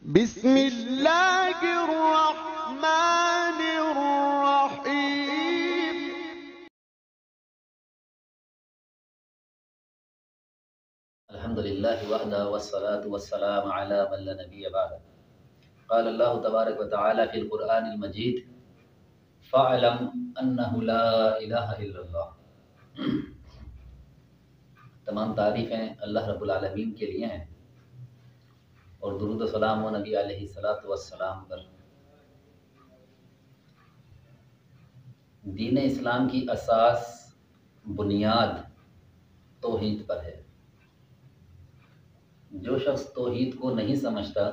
بسم اللہ الرحمن الرحیم الحمدللہ وحدہ والصلاة والسلام علی من لا نبی بعدہ قال اللہ تبارک و تعالی فی القرآن المجید فاعلم انہ لا الہ الا اللہ۔ تمام تعریفیں اللہ رب العالمین کے لیے ہیں اور درود و سلام و نبی علیہ الصلاۃ والسلام پر۔ دین اسلام کی اساس بنیاد توحید پر ہے۔ جو شخص توحید کو نہیں سمجھتا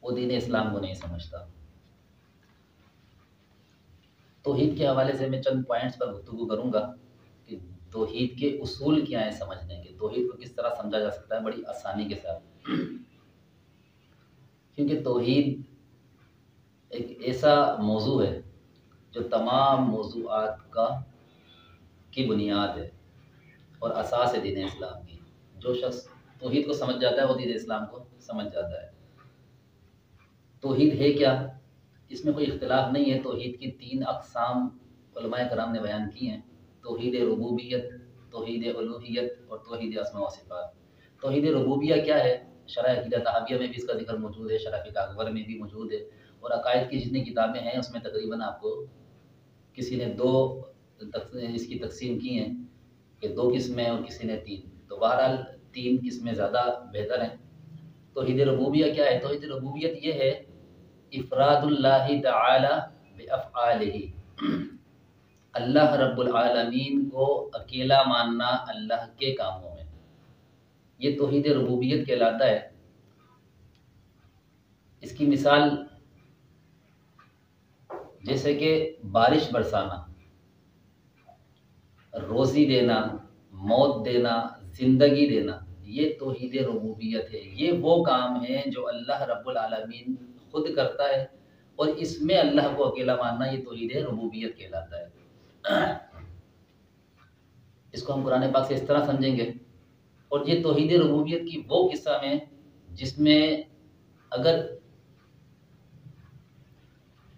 وہ دین اسلام کو نہیں سمجھتا۔ توحید کے حوالے سے میں چند پوائنٹس پر گفتگو کروں گا کہ توحید کے اصول کیا ہیں سمجھنے کے، توحید کو کس طرح سمجھا جا سکتا ہے بڑی آسانی کے ساتھ۔ کیونکہ توحید ایک ایسا موضوع ہے جو تمام موضوعات کی بنیاد ہے اور اساس ہے دین اسلام کی۔ جو شخص توحید کو سمجھ جاتا ہے وہ دین اسلام کو سمجھ جاتا ہے۔ توحید ہے کیا؟ اس میں کوئی اختلاف نہیں ہے۔ توحید کی 3 اقسام علماء کرام نے بیان کی ہیں: توحید ربوبیت، توحید الوہیت اور توحید اسماء و صفات۔ توحید ربوبیہ کیا ہے؟ شرح عقیدہ طحاویہ میں بھی اس کا ذکر موجود ہے، شرح فقہ اکبر میں بھی موجود ہے، اور عقائد کی جتنی کتابیں ہیں اس میں تقریباً آپ کو کسی نے 2 اس کی تقسیم کی ہیں کہ 2 قسمیں اور کسی نے 3، تو بہرحال 3 قسمیں زیادہ بہتر ہیں۔ توحید ربوبیہ کیا ہے؟ توحید ربوبیت یہ ہے افراد اللہ تعالی بافعالہ، اللہ رب العالمین کو اکیلا ماننا اللہ کے کاموں میں، یہ توحید ربوبیت کہلاتا ہے۔ اس کی مثال جیسے کہ بارش برسانا، روزی دینا، موت دینا، زندگی دینا، یہ توحید ربوبیت ہے۔ یہ وہ کام ہیں جو اللہ رب العالمین خود کرتا ہے اور اس میں اللہ کو اکیلا ماننا یہ توحید ربوبیت کہلاتا ہے۔ اس کو ہم قرآن پاک سے اس طرح سمجھیں گے، اور یہ توحید ربوبیت کی وہ قسم ہے جس میں اگر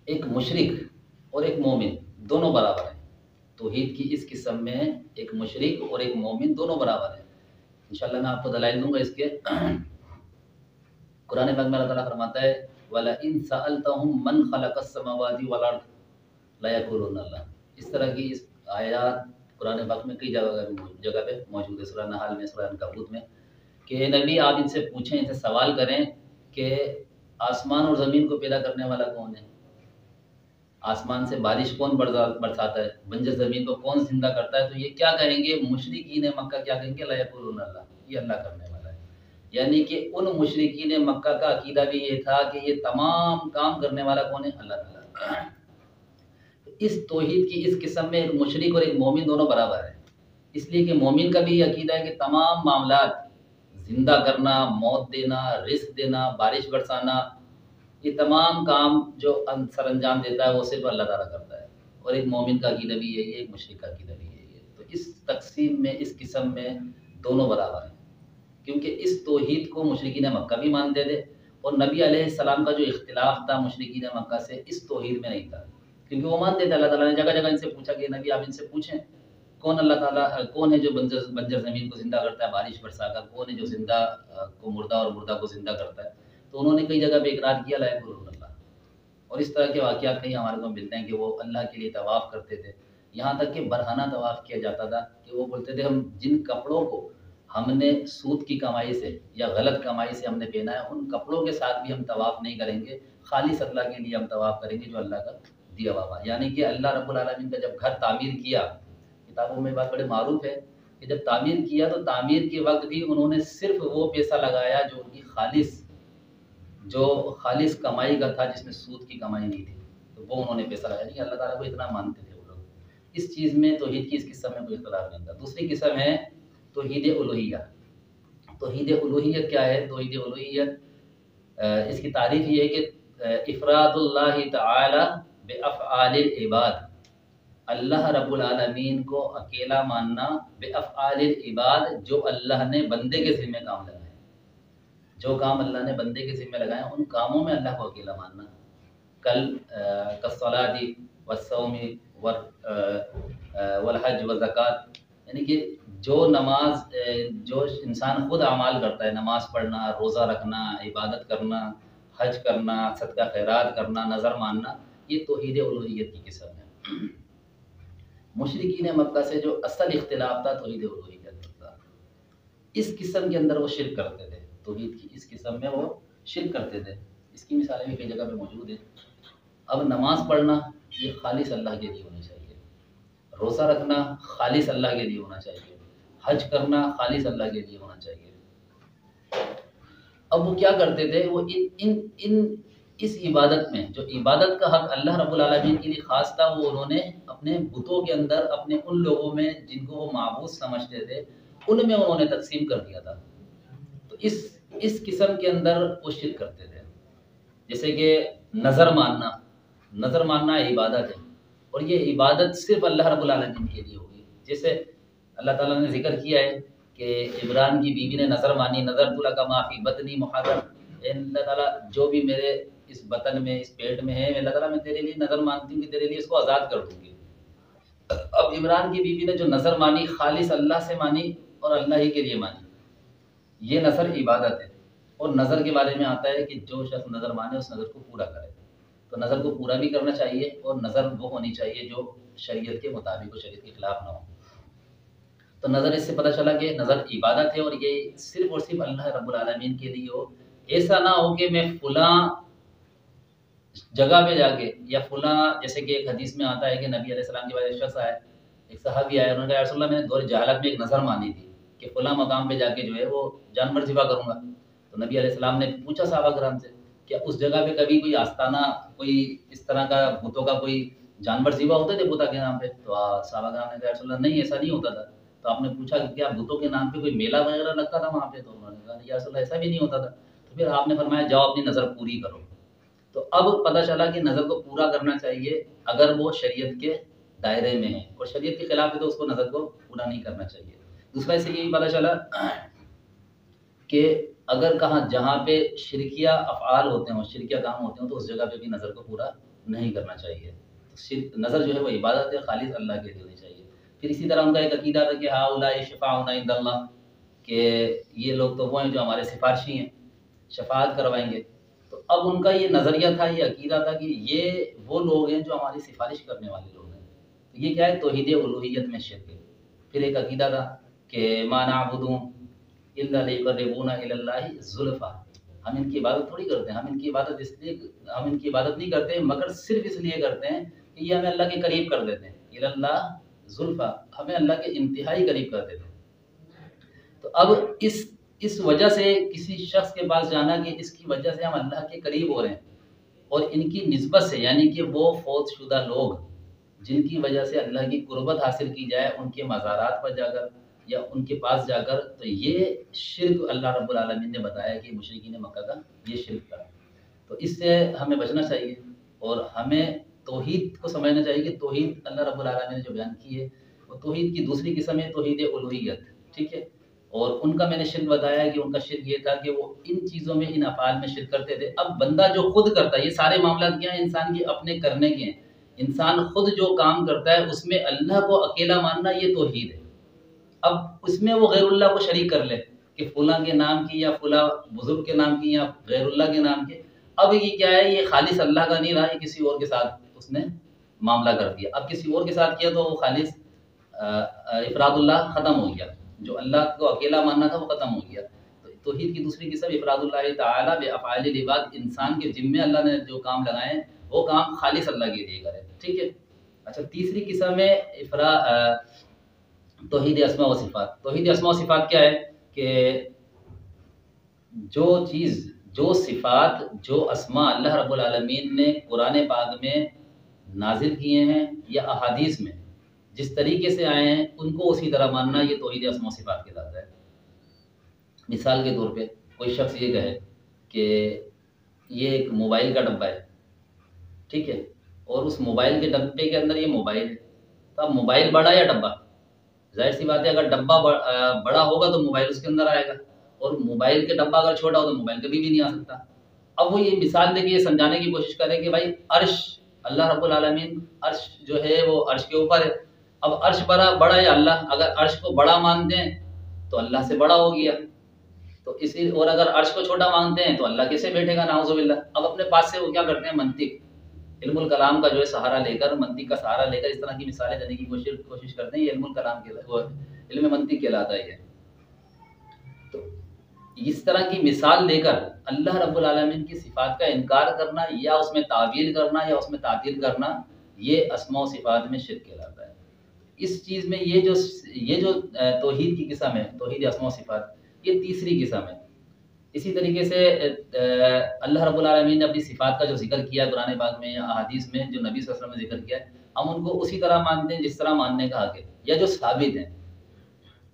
ایک مشرک اور ایک مومن دونوں برابر ہیں، توحید کی اس قسم میں ایک مشرک اور ایک مومن دونوں برابر ہیں۔ انشاءاللہ میں آپ کو دلائل دوں گا اس کے۔ قرآن پاک میں اللہ تعالیٰ فرماتا ہے وَلَئِن سَأَلْتَهُم مَّنْ خَلَقَ السَّمَاوَاتِ وَالْأَرْضَ لَيَقُولُنَّ اللَّهُ۔ اس طرح کی اس آیات قرآن پاک میں کئی جگہ پہ موجود ہے، سورہ نحل میں، سورہ عنکبوت میں، کہ اے نبی آپ ان سے پوچھیں، ان سے سوال کریں کہ آسمان اور زمین کو پیدا کرنے والا کون ہے؟ آسمان سے بارش کون برساتا ہے؟ بنجر زمین کو کون زندہ کرتا ہے؟ تو یہ کیا کہیں گے؟ مشرکین مکہ کیا کہیں گے؟ لَيَقُولُنَّ اللَّهُ، یہ اللہ کرنے والا ہے۔ یعنی کہ ان مشرکین مکہ کا عقیدہ بھی یہ تھا کہ یہ تمام کام کرنے والا کون ہے؟ اللہ تعالیٰ۔ اس توحید کی اس قسم میں ایک مشرک اور ایک مومن دونوں برابر ہیں، اس لیے کہ مومن کا بھی یہ عقیدہ ہے کہ تمام معاملات، زندہ کرنا، موت دینا، رزق دینا، بارش برسانا، یہ تمام کام جو سر انجام دیتا ہے وہ صرف اللہ تعالیٰ کرتا ہے، اور ایک مومن کا عقیدہ بھی یہی ہے، ایک مشرک کا عقیدہ بھی یہی ہے۔ تو اس تقسیم میں، اس قسم میں دونوں برابر ہیں، کیونکہ اس توحید کو مشرکین مکہ بھی مانتے تھے، اور نبی علیہ السلام کا جو اختلاف تھا مشرکین مکہ سے اس توحید میں نہیں تھا، کیونکہ وہ مانتے تھے۔ اللہ تعالیٰ نے جگہ جگہ ان سے پوچھا کہ نبی آپ ان سے پوچھیں کون اللہ تعالیٰ کون ہے جو بنجر زمین کو زندہ کرتا ہے بارش برسا کر، کون ہے جو زندہ کو مردہ اور مردہ کو زندہ کرتا ہے؟ تو انہوں نے کئی جگہ پہ اقرار کیا لا یقولون اللہ، اور اس طرح کے واقعات کئی ہمارے کو ملتے ہیں کہ وہ اللہ کے لیے طواف کرتے تھے، یہاں تک کہ برہنہ طواف کیا جاتا تھا کہ وہ بولتے تھے ہم جن کپڑوں کو ہم نے سود کی کمائی سے یا غلط کمائی سے ہم نے پہنا ہے ان کپڑوں کے ساتھ بھی ہم طواف نہیں کریں گے، خالص اللہ کے لیے ہم طواف کریں گے جو اللہ کا دیا ہوا۔ یعنی کہ اللہ رب العالمین کا جب گھر تعمیر کیا، کتابوں میں بات بڑے معروف ہے کہ جب تعمیر کیا تو تعمیر کے وقت بھی انہوں نے صرف وہ پیسہ لگایا جو ان کی خالص کمائی کا تھا، جس میں سود کی کمائی نہیں تھی، تو وہ انہوں نے پیسہ لگایا۔ نہیں، اللہ تعالیٰ کو اتنا مانتے تھے وہ لوگ۔ اس چیز میں توحید کی اس قسم میں کوئی اختلاف نہیں تھا۔ دوسری قسم ہے توحید الوہیہ۔ توحید الوہیت کیا ہے؟ توحید الوہیت اس کی تعریف یہ ہے کہ افراد اللہ تعالی بافعال العباد، اللہ رب العالمین کو اکیلا ماننا بافعال العباد، جو اللہ نے بندے کے ذمہ کام لگائے۔ جو کام اللہ نے بندے کے ذمہ لگائے ان کاموں میں اللہ کو اکیلا ماننا. کالصلاۃ والصوم والحج والزکات، یعنی کہ جو نماز جو انسان خود اعمال کرتا ہے، نماز پڑھنا، روزہ رکھنا، عبادت کرنا، حج کرنا، صدقہ خیرات کرنا، نظر ماننا، یہ توحید الوہیت کی قسم ہے. مشرکین مکہ سے جو اصل اختلاف تھا توحید الوہیت کا، اس قسم کے اندر وہ شرک کرتے تھے. توحید کی اس قسم میں وہ شرک کرتے تھے. اس کی مثالیں بھی کئی جگہ پہ موجود ہیں. اب نماز پڑھنا یہ خالص اللہ کے لیے ہونی چاہیے، روزہ رکھنا خالص اللہ کے لیے ہونا چاہیے، حج کرنا خالص اللہ کے لیے ہونا چاہیے. اب وہ کیا کرتے تھے، وہ اس عبادت میں جو عبادت کا حق اللہ رب العالمین کے لیے خاص تھا، وہ انہوں نے اپنے بتوں کے اندر، اپنے ان لوگوں میں جن کو وہ معبود سمجھتے تھے، ان میں انہوں نے تقسیم کر دیا تھا. تو اس قسم کے اندر وہ شرک کرتے تھے. جیسے کہ نظر ماننا عبادت ہے، اور یہ عبادت صرف اللہ رب العالمین کے لیے ہوگی. جیسے اللہ تعالیٰ نے ذکر کیا ہے کہ عمران کی بیوی نے نظر مانی، نظر تو لک ما فی بطنی محرم، اے اللہ تعالیٰ جو بھی میرے اس بطن میں، اس پیٹ میں ہے، اللہ تعالیٰ میں تیرے لیے نظر مانتی ہوں کہ تیرے لیے اس کو آزاد کر دوں گی. اب عمران کی بیوی نے جو نظر مانی خالص اللہ سے مانی اور اللہ ہی کے لیے مانی، یہ نظر عبادت ہے. اور نظر کے بارے میں آتا ہے کہ جو شخص نظر مانے اس نظر کو پورا کرے. تو نظر کو پورا بھی کرنا چاہیے، اور نظر وہ ہونی چاہیے جو شریعت کے مطابق ہو، شریعت کے خلاف نہ ہو. تو نظر اس سے پتہ چلا کہ نظر عبادت ہے، اور یہ صرف اور صرف اللہ رب العالمین کے لیے ہو. ایسا نہ ہو کہ میں فلاں جگہ پہ جا کے یا فلاں، جیسے کہ ایک حدیث میں آتا ہے کہ نبی علیہ السلام کے بعد ایک شخص آیا، ایک صحابی آیا، انہوں نے کہا رسول اللہ میں نے دور جہالت میں ایک نظر مانی تھی کہ فلاں مقام پہ جا کے جو ہے وہ جانور ذبح کروں گا. تو نبی علیہ السلام نے پوچھا صحابہ کرام سے کہ اس جگہ پہ کبھی کوئی آستانہ، کوئی اس طرح کا بتوں کا کوئی جانور ذبح ہوتے تھے بتا کے نام پہ؟ تو صحابہ کرام نے کہا رسول اللہ نہیں، ایسا نہیں ہوتا تھا. تو آپ نے پوچھا کہ کیا بتوں کے نام پہ کوئی میلہ وغیرہ لگتا تھا وہاں پہ؟ تو انہوں نے کہا یا رسول اللہ ایسا بھی نہیں ہوتا تھا. تو پھر آپ نے فرمایا جاؤ اپنی نظر پوری کرو. تو اب پتہ چلا کہ نظر کو پورا کرنا چاہیے اگر وہ شریعت کے دائرے میں ہے، اور شریعت کے خلاف ہے تو اس کو نظر کو پورا نہیں کرنا چاہیے. دوسرا اس سے یہی پتہ چلا کہ اگر جہاں پہ شرکیہ افعال ہوتے ہیں، شرکیہ کام ہوتے ہیں، تو اس جگہ پہ بھی نظر کو پورا نہیں کرنا چاہیے. نظر جو ہے وہ عبادت ہے، خالص اللہ کے لیے ہونی چاہیے. پھر اسی طرح ان کا ایک عقیدہ تھا کہ ہؤلاء شفاعنا عند اللہ، کہ یہ لوگ تو وہ ہیں جو ہمارے سفارشی ہیں، شفاعت کروائیں گے. تو اب ان کا یہ نظریہ تھا، یہ عقیدہ تھا کہ یہ وہ لوگ ہیں جو ہماری سفارش کرنے والے لوگ ہیں. تو یہ کیا ہے؟ توحید الوہیت میں شرک ہے. پھر ایک عقیدہ تھا کہ ما نعبدهم الا ليقربونا الى الله زلفى، ہم ان کی عبادت تھوڑی کرتے ہیں، ہم ان کی عبادت نہیں کرتے مگر صرف اس لیے کرتے ہیں کہ یہ ہمیں اللہ کے قریب کر دیتے ہیں. الى الله زلفى، ہمیں اللہ کے انتہائی قریب کر دیتے ہیں. تو اب اس وجہ سے کسی شخص کے پاس جانا کہ اس کی وجہ سے ہم اللہ کے قریب ہو رہے ہیں، اور ان کی نسبت سے، یعنی کہ وہ فوت شدہ لوگ جن کی وجہ سے اللہ کی قربت حاصل کی جائے، ان کے مزارات پر جا کر یا ان کے پاس جا کر، تو یہ شرک اللہ رب العالمین نے بتایا کہ مشرکین مکہ کا یہ شرک تھا. تو اس سے ہمیں بچنا چاہیے، اور ہمیں توحید کو سمجھنا چاہیے کہ توحید اللہ رب العالمین نے جو بیان کی ہے وہ توحید کی دوسری قسم ہے توحید الوہیت. ٹھیک ہے. اور ان کا میں نے شرک بتایا ہے کہ ان کا شرک یہ تھا کہ وہ ان چیزوں میں، ان افعال میں شرک کرتے تھے. اب بندہ جو خود کرتا ہے، یہ سارے معاملات کیا ہیں؟ انسان کے اپنے کرنے کے ہیں. انسان خود جو کام کرتا ہے اس میں اللہ کو اکیلا ماننا یہ توحید ہے. اب اس میں وہ غیر اللہ کو شریک کر لے کہ فلاں کے نام کی یا فلاں بزرگ کے نام کی یا غیر اللہ کے نام کے، اب یہ کیا ہے؟ یہ خالص اللہ کا نہیں رہا، یہ کسی اور کے ساتھ اس نے معاملہ کر دیا. اب کسی اور کے ساتھ کیا تو وہ خالص افراد اللہ ختم ہو گیا، جو اللہ کو اکیلا ماننا تھا وہ ختم ہو گیا. تو توحید کی دوسری قسم افراد اللہ تعالی بافعال العباد، انسان کے ذمے اللہ نے جو کام لگائے ہیں وہ کام خالص اللہ کے لیے کرے. ٹھیک ہے. اچھا، تیسری قسم ہے توحید اسماء و صفات. توحید اسماء و صفات کیا ہے؟ کہ جو صفات، جو اسماء اللہ رب العالمین نے قرآن پاک میں نازل کیے ہیں یا احادیث میں جس طریقے سے آئے ہیں ان کو اسی طرح ماننا، یہ توحید اسماء و صفات کہلاتا ہے. مثال کے طور پہ کوئی شخص یہ کہے کہ یہ ایک موبائل کا ڈبہ ہے، ٹھیک ہے، اور اس موبائل کے ڈبے کے اندر یہ موبائل ہے. تو اب موبائل بڑا یا ڈبہ؟ ظاہر سی بات ہے اگر ڈبہ بڑا ہوگا تو موبائل اس کے اندر آئے گا، اور موبائل کے ڈبہ اگر چھوٹا ہو تو موبائل کبھی بھی نہیں آ سکتا. اب وہ یہ مثال دے کے یہ سمجھانے کی کوشش کرے کہ بھائی عرش، اللہ رب العالمین عرش جو ہے وہ عرش کے اوپر ہے. اب عرش بڑا ہے اللہ، اگر عرش کو بڑا مانتے ہیں تو اللہ سے بڑا ہو گیا، تو اسی اور اگر عرش کو چھوٹا مانتے ہیں تو اللہ کیسے بیٹھے گا، نعوذ باللہ. اب اپنے پاس سے وہ کیا کرتے ہیں، منطق، علم الکلام کا جو ہے سہارا لے کر، منطق کا سہارا لے کر اس طرح کی مثالیں دینے کی کوشش کرتے ہیں. یہ علم الکلام کے وہ علم منطق کہلاتا ہے یہ. تو اس طرح کی مثال دے کر اللہ رب العالمین کی صفات کا انکار کرنا یا اس میں تعویل کرنا یا اس میں تعطیل کرنا، یہ اسماء و صفات میں شرک کہلاتا ہے. اس چیز میں یہ جو توحید کی قسم ہے، توحید اسماء و صفات، یہ تیسری قسم ہے. اسی طریقے سے اللہ رب العالمین نے اپنی صفات کا جو ذکر کیا قرآن پاک میں یا احادیث میں، جو نبی صلی اللہ علیہ وسلم نے ذکر کیا ہے، ہم ان کو اسی طرح مانتے ہیں جس طرح ماننے کا حق ہے یا جو ثابت ہیں.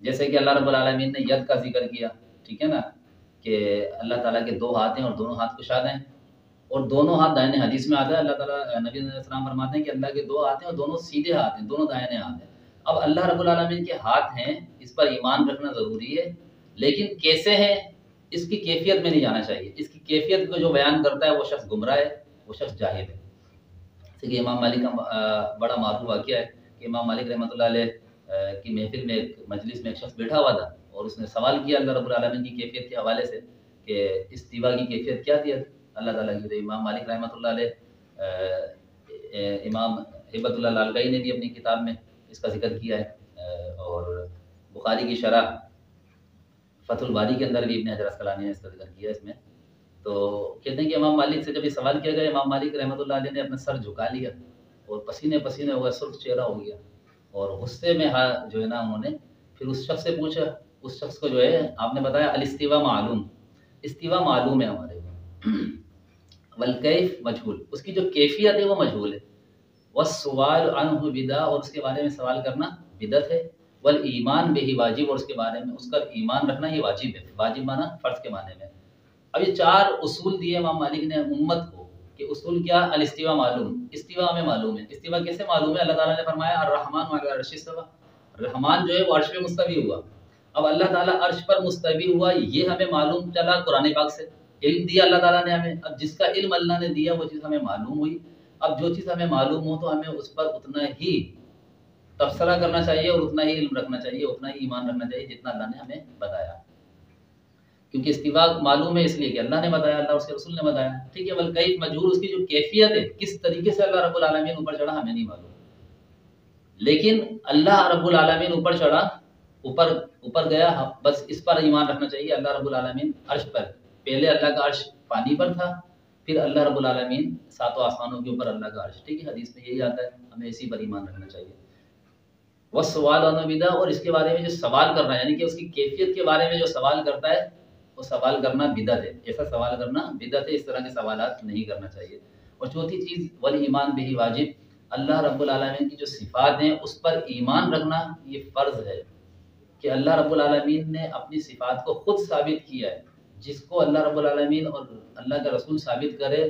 جیسے کہ اللہ رب العالمین نے ید کا ذکر کیا، ٹھیک ہے نا، کہ اللہ تعالیٰ کے 2 ہاتھ ہیں اور دونوں ہاتھ کشاد ہیں، اور دونوں ہاتھ دائنے. حدیث میں آتا ہے اللہ تعالیٰ نبی علیہ السلام فرماتے ہیں کہ اللہ کے 2 ہاتھ ہیں اور دونوں سیدھے ہاتھ ہیں، دونوں دائنے ہاتھ ہیں. اب اللہ رب العالمین کے ہاتھ ہیں، اس پر ایمان رکھنا ضروری ہے، لیکن کیسے ہیں اس کی کیفیت میں نہیں جانا چاہیے. اس کی کیفیت کو جو بیان کرتا ہے وہ شخص گمراہ ہے، وہ شخص جاہل ہے. جیسے کہ امام مالک کا بڑا معروف واقعہ ہے کہ امام مالک رحمۃ اللہ علیہ کی محفل میں، ایک مجلس میں ایک شخص بیٹھا ہوا تھا اور اس نے سوال کیا اللہ رب العالمین کی کیفیت کے حوالے سے کہ استوا کی کیفیت کیا تھی اللہ تعالیٰ کی. امام مالک رحمۃ اللہ علیہ، امام ہبت اللہ لالکائی نے بھی اپنی کتاب میں اس کا ذکر کیا ہے، اور بخاری کی شرح فتح الباری کے اندر بھی ابن حجر اسقلانی نے اس کا ذکر کیا اس میں. تو کہتے ہیں کہ امام مالک سے جب یہ سوال کیا گیا، امام مالک رحمۃ اللہ علیہ نے اپنا سر جھکا لیا اور پسینے پسینے ہوا، سرخ چہرہ ہو گیا، اور غصے میں جو ہے نا انہوں نے پھر اس شخص سے پوچھا. اس شخص کو جو ہے آپ نے بتایا الاستوا معلوم، استوا معلوم ہے ہمارے کو، والکیف مجہول، اس کی جو کیفیت ہے وہ مجہول ہے. والسؤال عنہ بدعہ، اور اس کے بارے میں سوال کرنا بدعت ہے. والایمان بہ واجب، اور اس کے بارے میں اس کا ایمان رکھنا یہ واجب ہے. واجب مانا فرض کے معنی میں. اب یہ 4 اصول دیے امام مالک نے امت کو کہ اصول کیا، الاستوا معلوم، استوا ہمیں معلوم ہے. استوا کیسے معلوم ہے؟ اللہ تعالیٰ نے فرمایا الرحمن علی العرش استوى، رحمان جو ہے وہ عرش پہ مستوی ہوا. اب اللہ تعالیٰ عرش پر مستوی ہوا، یہ ہمیں معلوم چلا قرآن پاک سے. علم دیا اللہ تعالیٰ نے ہمیں، اب جس کا علم اللہ نے دیا وہ چیز ہمیں معلوم ہوئی. اب جو چیز ہمیں معلوم ہو تو ہمیں اس پر اتنا ہی تبصرہ کرنا چاہیے اور اتنا ہی علم رکھنا چاہیے، اتنا ہی ایمان رکھنا چاہیے جتنا اللہ نے ہمیں بتایا. کیونکہ استوا معلوم ہے اس لیے کہ اللہ نے بتایا، اللہ اس کے رسول نے بتایا، ٹھیک ہے. والکیف مجہول، اس کی جو کیفیت ہے، کس طریقے سے اللہ رب العالمین اوپر چڑھا ہمیں نہیں معلوم. لیکن اللہ رب العالمین اوپر چڑھا، اوپر گیا، بس اس پر ایمان رکھنا چاہیے. اللہ رب العالمین عرش پر، پہلے اللہ کا عرش پانی پر تھا، پھر اللہ رب العالمین 7 آسمانوں کے اوپر اللہ کا عرش، ٹھیک ہے. حدیث میں یہی آتا ہے، ہمیں اسی پر ایمان رکھنا چاہیے. والسؤال عنہ بدعہ، اور اس کے بارے میں جو سوال کر رہا ہے، یعنی کہ اس کی کیفیت کے بارے میں جو سوال کرتا ہے وہ سوال کرنا بدعت ہے. ایسا سوال کرنا بدعت ہے، اس طرح کے سوالات نہیں کرنا چاہیے. اور چوتھی چیز والایمان بہ واجب، اللہ رب العالمین کی جو صفات ہیں اس پر ایمان رکھنا یہ فرض ہے کہ اللہ رب العالمین نے اپنی صفات کو خود ثابت کیا ہے. جس کو اللہ رب العالمین اور اللہ کا رسول ثابت کرے،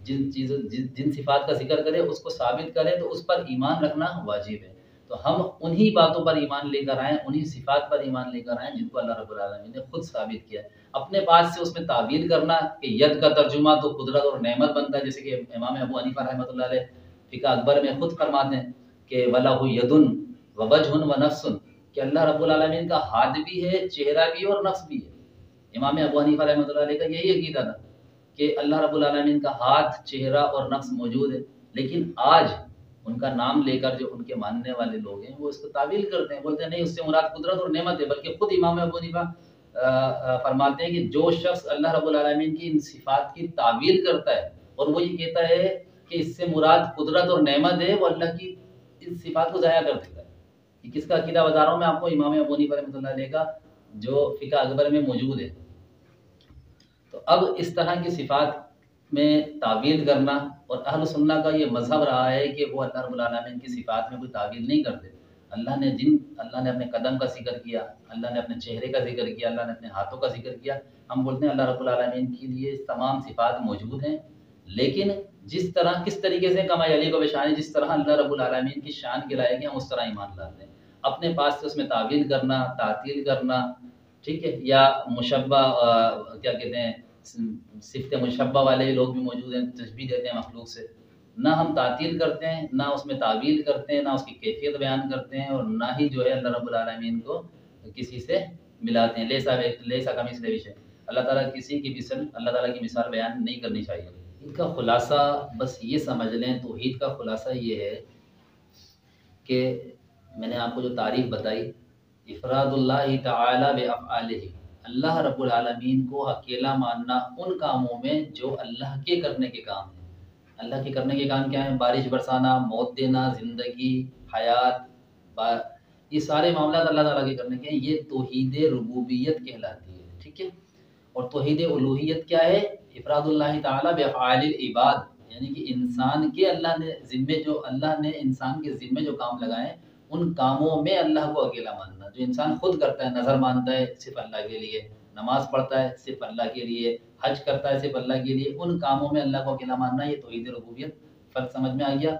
جن صفات کا ذکر کرے اس کو ثابت کرے، تو اس پر ایمان رکھنا واجب ہے. تو ہم انہی باتوں پر ایمان لے کر آئیں، انہی صفات پر ایمان لے کر آئیں جن کو اللہ رب العالمین نے خود ثابت کیا ہے. اپنے پاس سے اس میں تعویل کرنا کہ ید کا ترجمہ تو قدرت اور نعمت بنتا ہے، جیسے کہ امام ابو حنیفہ رحمۃ اللہ علیہ فقہ اکبر میں خود فرماتے ہیں کہ وَلَهُ يَدٌ وَوَجْهٌ وَنَفْسٌ، کہ اللہ رب العالمین کا ہاتھ بھی ہے، چہرہ بھی اور نفس بھی ہے. امام ابو حنیفہ رحمۃ اللہ علیہ کا یہی عقیدہ تھا کہ اللہ رب العالمین کا ہاتھ، چہرہ اور نفس موجود ہے. لیکن آج ان کا نام لے کر جو ان کے ماننے والے لوگ ہیں وہ اس کو تعویل کرتے ہیں، بولتے ہیں نہیں اس سے مراد قدرت اور نعمت ہے. بلکہ خود امام ابو حنیفہ فرماتے ہیں کہ جو شخص اللہ رب العالمین کی ان صفات کی تعویل کرتا ہے اور وہ یہ کہتا ہے کہ اس سے مراد قدرت اور نعمت ہے، وہ اللہ کی ان صفات کو ضائع کر دیتا ہے. یہ کس کا عقیدہ بتا رہا ہوں میں آپ کو؟ امام ابو حنیفہ رحمۃ اللہ علیہ کا، جو فقہ اکبر میں موجود ہے. تو اب اس طرح کی صفات میں تعویل کرنا، اور اہل سنہ کا یہ مذہب رہا ہے کہ وہ اللہ رب العالمین کی صفات میں کوئی تعویل نہیں کرتے. اللہ نے اپنے قدم کا ذکر کیا، اللہ نے اپنے چہرے کا ذکر کیا، اللہ نے اپنے ہاتھوں کا ذکر کیا. ہم بولتے ہیں اللہ رب العالمین کے لیے تمام صفات موجود ہیں، لیکن کس طریقے سے کما علی کو بشان، جس طرح اللہ رب العالمین کی شان کے لائق ہے ہم اس طرح ایمان لاتے ہیں. اپنے پاس سے اس میں تعویل کرنا، تعطیل کرنا، ٹھیک ہے، یا مشبہ کیا کہتے ہیں صفت مشبہ والے لوگ بھی موجود ہیں، تشبیہ دیتے ہیں مخلوق سے. نہ ہم تعطیل کرتے ہیں، نہ اس میں تعویل کرتے ہیں، نہ اس کی کیفیت بیان کرتے ہیں، اور نہ ہی جو ہے اللہ رب العالمین کو کسی سے ملاتے ہیں. لیسا کمثلہ شیء، اللہ تعالیٰ کسی کی مثل، اللہ تعالیٰ کی مثال بیان نہیں کرنی چاہیے. ان کا خلاصہ بس یہ سمجھ لیں، توحید کا خلاصہ یہ ہے کہ میں نے آپ کو جو تعریف بتائی، افراد اللہ تعالی بافعالہ، اللہ رب العالمین کو اکیلا ماننا ان کاموں میں جو اللہ کے کرنے کے کام ہیں. اللہ کے کرنے کے کام کیا ہیں؟ بارش برسانا، موت دینا، زندگی، حیات، یہ سارے معاملات اللہ تعالیٰ کے کرنے کے ہیں. یہ توحید ربوبیت کہلاتی ہے. ٹھیک ہے. اور توحید الوہیت کیا ہے؟ افراد اللہ تعالی بافعال العباد، یعنی کہ انسان کے اللہ نے انسان کے ذمے جو کام لگائے ہیں، ان کاموں میں اللہ کو اکیلا ماننا. جو انسان خود کرتا ہے، نظر مانتا ہے صرف اللہ کے لیے، نماز پڑھتا ہے صرف اللہ کے لیے، حج کرتا ہے صرف اللہ کے لیے، ان کاموں میں اللہ کو اکیلا ماننا، یہ توحید ربوبیت. فرق سمجھ میں آ گیا؟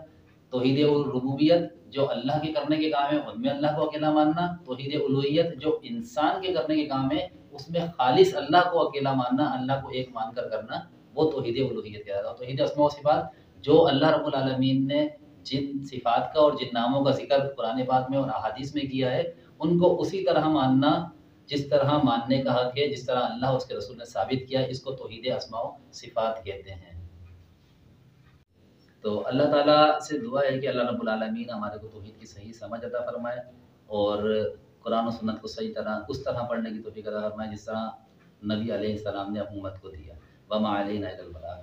توحید ربوبیت جو اللہ کے کرنے کے کام ہے ان میں اللہ کو اکیلا ماننا. توحید الوہیت جو انسان کے کرنے کے کام ہے اس میں خالص اللہ کو اکیلا ماننا، اللہ کو ایک مان کر کرنا، وہ توحید الوہیت کہلاتا ہے. توحید اسماء و صفات، جو اللہ رب العالمین نے جن صفات کا اور جن ناموں کا ذکر قرآن پاک میں اور احادیث میں کیا ہے، ان کو اسی طرح ماننا جس طرح ماننے کا حق ہے، جس طرح اللہ اس کے رسول نے ثابت کیا. اس کو توحید اسماء و صفات کہتے ہیں. تو اللہ تعالیٰ سے دعا ہے کہ اللہ رب العالمین ہمارے کو توحید کی صحیح سمجھ عطا فرمائے، اور قرآن و سنت کو صحیح طرح اس طرح پڑھنے کی توفیق عطا فرمائے جس طرح نبی علیہ السلام نے اپنی امت کو دیا. وما علینا الا البلاغ.